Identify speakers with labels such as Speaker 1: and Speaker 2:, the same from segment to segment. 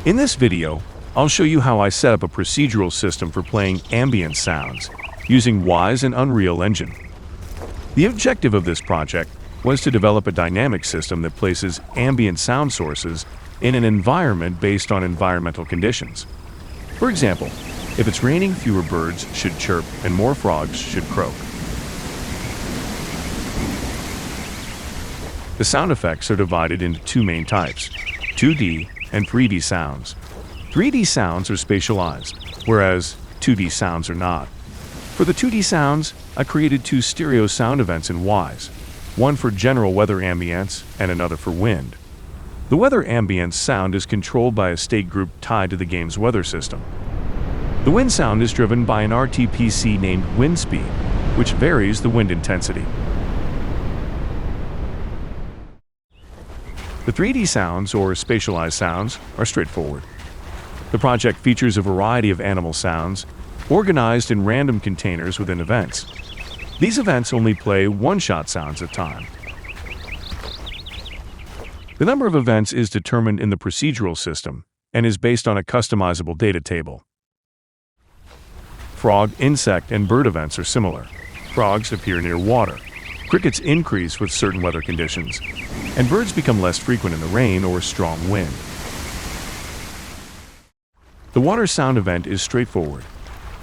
Speaker 1: In this video, I'll show you how I set up a procedural system for playing ambient sounds using Wwise and Unreal Engine. The objective of this project was to develop a dynamic system that places ambient sound sources in an environment based on environmental conditions. For example, if it's raining, fewer birds should chirp and more frogs should croak. The sound effects are divided into two main types, 2D and 3D sounds. 3D sounds are spatialized, whereas 2D sounds are not. For the 2D sounds, I created two stereo sound events in Wwise, one for general weather ambience and another for wind. The weather ambience sound is controlled by a state group tied to the game's weather system. The wind sound is driven by an RTPC named wind speed, which varies the wind intensity. The 3D sounds, or spatialized sounds, are straightforward. The project features a variety of animal sounds, organized in random containers within events. These events only play one-shot sounds at a time. The number of events is determined in the procedural system and is based on a customizable data table. Frog, insect, and bird events are similar. Frogs appear near water. Crickets increase with certain weather conditions, and birds become less frequent in the rain or strong wind. The water sound event is straightforward.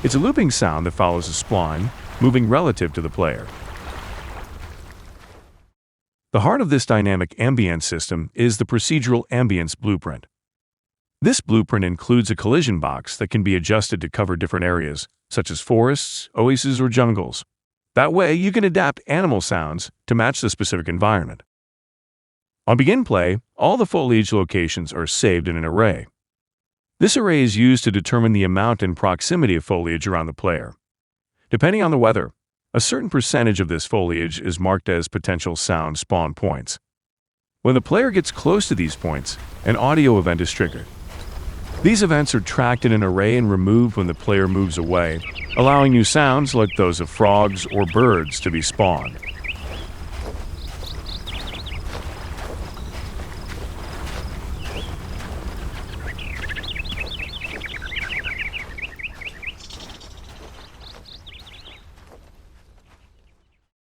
Speaker 1: It's a looping sound that follows a spline, moving relative to the player. The heart of this dynamic ambient system is the procedural ambience blueprint. This blueprint includes a collision box that can be adjusted to cover different areas, such as forests, oases, or jungles. That way, you can adapt animal sounds to match the specific environment. On begin play, all the foliage locations are saved in an array. This array is used to determine the amount and proximity of foliage around the player. Depending on the weather, a certain percentage of this foliage is marked as potential sound spawn points. When the player gets close to these points, an audio event is triggered. These events are tracked in an array and removed when the player moves away, allowing new sounds like those of frogs or birds to be spawned.